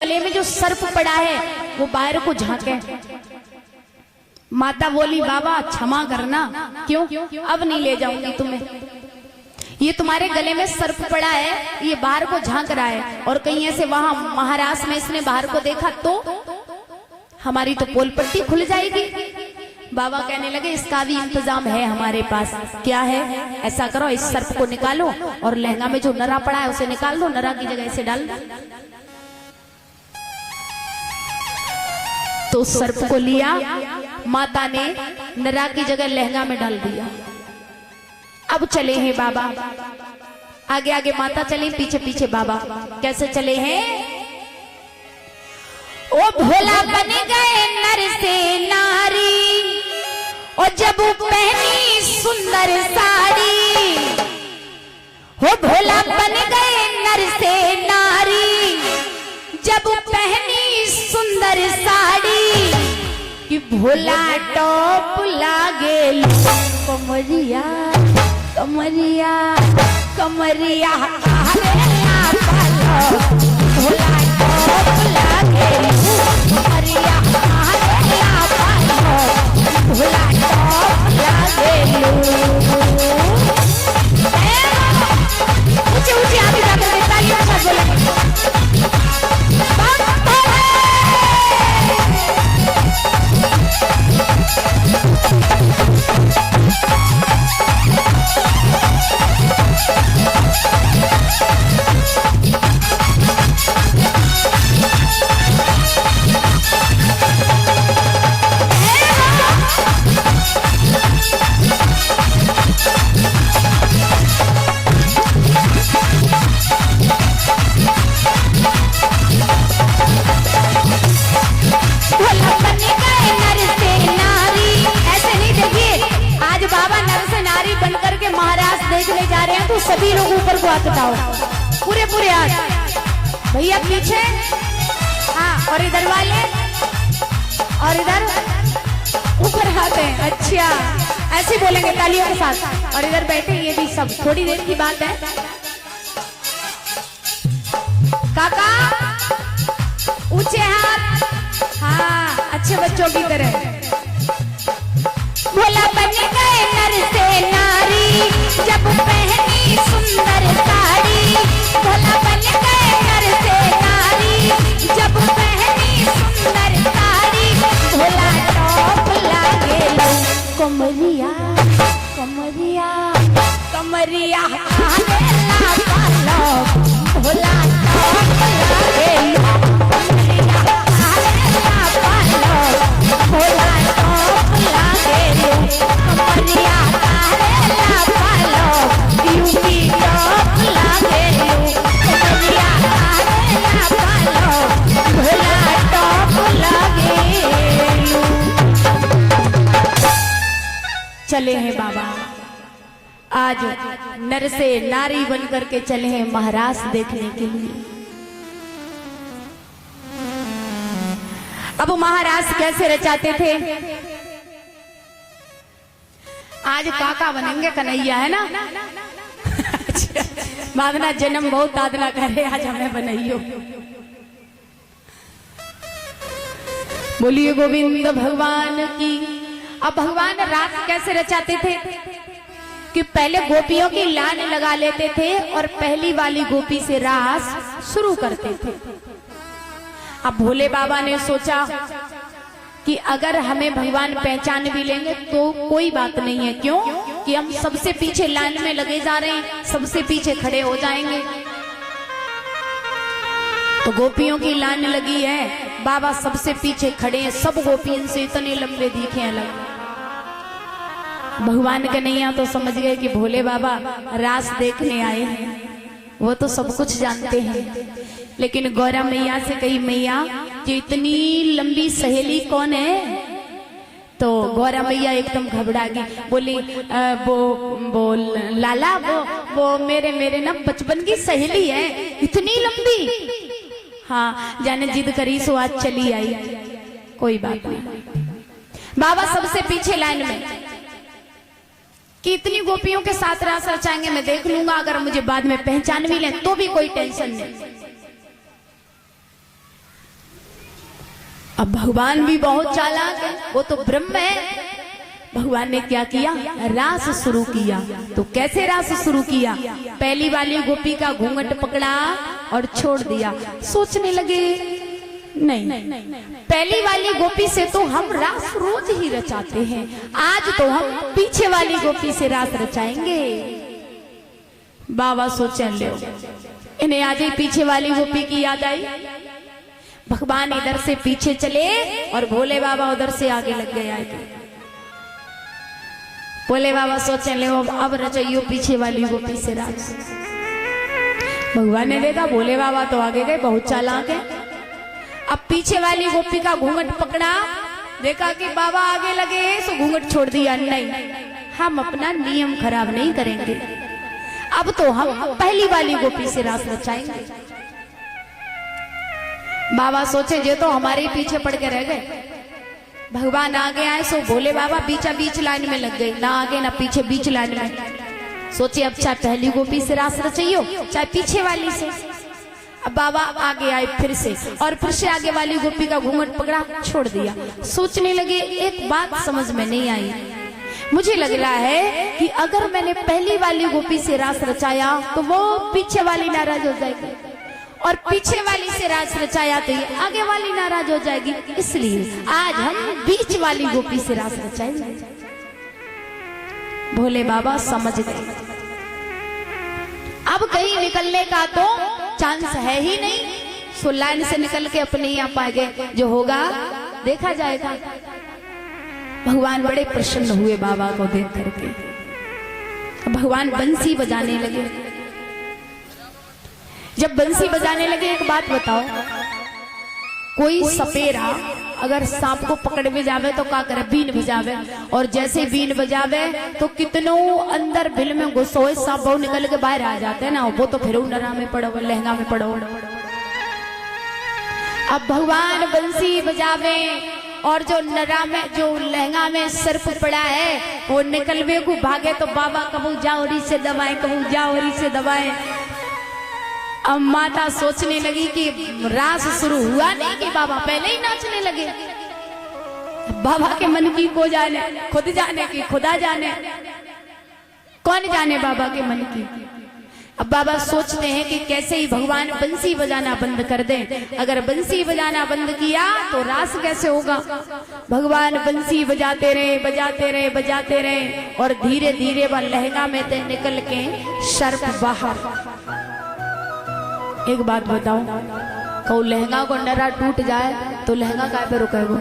गले में जो सर्प पड़ा है वो बाहर को झांके। माता बोली बाबा क्षमा करना, क्यों? अब नहीं ले जाऊंगी तुम्हें, ये तुम्हारे गले में सर्प पड़ा है, ये बाहर को झांक रहा है। और कहीं ऐसे वहां महाराष्ट्र में इसने बाहर को देखा तो हमारी तो पोल पट्टी खुल जाएगी। बाबा कहने लगे इसका भी इंतजाम है हमारे पास। क्या है? ऐसा करो इस सर्प को निकालो और लहंगा में जो नरा पड़ा है उसे निकाल दो, नरा की जगह से डाल दो। तो सर्प को लिया, माता ने नरा की जगह लहंगा में डाल दिया। अब चले हैं बाबा, आगे आगे माता चले, पीछे पीछे बाबा। कैसे चले हैं? ओ भोला बन गए नर से नारी, और जब पहनी सुंदर साड़ी। हो भोला बन गए नर से नारी, जब पहनी सुंदर साड़ी। कि भोला टॉप लागे कमरिया कमरिया कमरिया, भोला टॉप लागे कमरिया, भोला टॉप लागे। ऊंचे ऊंचे आगे जाकर तालियां साथ बोलेंगे। देखने जा रहे हैं तो सभी लोग ऊपर को हाथ उठाओ, पूरे पूरे हाथ। भैया पीछे, हाँ, और इधर वाले, और इधर ऊपर हाथ है। अच्छा, ऐसे बोलेंगे तालियों के साथ। और इधर बैठे ये भी सब, थोड़ी देर की बात है। काका ऊंचे हाथ, हाँ, अच्छे बच्चों की तरह। भोला बन गए नर से नारी, जब पहनी सुंदर साड़ी। भोला बन गए नर से नारी, जब पहनी सुंदर साड़ी। भोला टॉप लागे कमरिया कमरिया कमरिया, भोला टॉप लागे कमरिया, भोला टॉप लागे कमरिया, यूपी टॉप लागे कमरिया, भोला टॉप लागे। चले हैं बाबा, आज नर से नारी बन करके चले हैं महाराष्ट्र देखने के लिए। अब महाराष्ट्र कैसे रचाते थे? आज काका बनेंगे कन्हैया, है ना? मांगना जन्म बहुत आदना करे, आज हमें बनइयो। बोलिए गोविंद भगवान की। अब भगवान रास कैसे रचाते थे कि पहले गोपियों की लाइन लगा लेते थे और पहली वाली गोपी से रास शुरू करते थे। अब भोले बाबा ने सोचा कि अगर हमें भगवान पहचान भी लेंगे तो कोई बात नहीं है, क्यों कि हम सबसे पीछे लाइन में लगे जा रहे हैं, सबसे पीछे खड़े हो जाएंगे। तो गोपियों की लाइन लगी है, बाबा सबसे पीछे खड़े हैं, सब गोपियों से इतने लंबे दिखे अलग। भगवान कन्हैया तो समझ गए कि भोले बाबा रास देखने आए हैं, वो तो सब कुछ जानते हैं। लेकिन गौरा मैया से कही, मैया जो इतनी लंबी सहेली कौन है? तो गौरा मैया एकदम घबरा गई, बोली वो लाला, वो मेरे ना बचपन की सहेली है, इतनी लंबी। हाँ, जाने जिद करी सो आज चली आई, कोई बात नहीं। बाबा सबसे पीछे लाइन में कि इतनी गोपियों के साथ रास रचाएंगे, मैं देख लूंगा, अगर मुझे बाद में पहचान भी लें तो भी कोई टेंशन नहीं। अब भगवान भी बहुत चालाक है, वो तो ब्रह्म है। भगवान ने क्या किया, रास शुरू किया। तो कैसे रास शुरू किया, पहली वाली गोपी का घूंघट पकड़ा और छोड़ दिया। सोचने लगे नहीं, पहली वाली गोपी से तो हम रास रोज ही रचाते हैं, आज तो हम पीछे वाली गोपी से रास रचाएंगे। बाबा सोचने ले, इन्हें आज ही पीछे वाली गोपी की याद आई। भगवान इधर से पीछे चले और भोले बाबा उधर से आगे लग गए। आगे भोले बाबा सोचने ले, अब रचइयो पीछे वाली गोपी से रास। भगवान ने देखा भोले बाबा तो आगे गए, बहुत चालाक है। अब पीछे वाली गोपी का घूंघट पकड़ा, देखा कि बाबा आगे लगे सो घूंघट छोड़ दिया। नहीं, हम अपना नियम खराब नहीं करेंगे, अब तो हम पहली वाली गोपी से रास रचाएंगे। बाबा सोचे जे तो हमारे ही पीछे पड़ के रह गए। भगवान आगे आए सो भोले बाबा बीचा बीच लाइन में लग गए, ना आगे ना पीछे, बीच लाइन में। सोचे अब चाहे पहली गोपी से रास रचाइयो चाहे पीछे वाली से। अब बाबा आगे आए फिर से, और फिर से आगे वाली गोपी का घूंघट पकड़ा, छोड़ दिया। सोचने लगे एक बात समझ में नहीं आई, मुझे लग रहा है कि अगर मैंने पहली वाली गोपी से रास रचाया तो वो पीछे वाली नाराज हो जाएगी, और पीछे वाली से रास रचाया तो ये आगे वाली नाराज हो जाएगी, इसलिए आज हम बीच वाली गोपी से रास रचाएंगे। भोले बाबा समझ गए, अब कहीं निकलने का तो चांस है ही नहीं, सो लाइन से निकल के अपने यहाँ पा गए, जो होगा देखा जाएगा। भगवान बड़े प्रसन्न हुए बाबा को देख करके। भगवान बंसी बजाने लगे। जब बंसी बजाने लगे, एक बात बताओ, कोई सपेरा अगर सांप को पकड़ में जावे तो क्या करे, बीन बजावे, और जैसे बीन बजावे तो कितनों अंदर बिल में घुसोए सांप बहु निकल के बाहर आ जाते हैं ना, वो तो फिर नरा में पड़ो, लहंगा में पड़ो। अब भगवान बंसी बजावे और जो नरा में, जो लहंगा में सर्प पड़ा है वो निकलवे को भागे, तो बाबा कबू जाओरी से दबाए, कबू जाओरी से दबाए। अब माता सोचने लगी कि रास शुरू हुआ नहीं कि बाबा पहले ही नाचने लगे। बाबा के मन की को जाने, खुद जाने की खुदा जाने, कौन जाने बाबा के मन की। अब बाबा सोचते हैं कि कैसे ही भगवान बंसी बजाना बंद कर दें, अगर बंसी बजाना बंद किया तो रास कैसे होगा। भगवान बंसी बजाते रहे, बजाते रहे, बजाते रहे, और धीरे धीरे वह लहंगा में से निकल के सर्प बाहर। एक बात बताओ, कहूँ लहंगा को नरा टूट जाए तो लहंगा काय पे रुकेगो?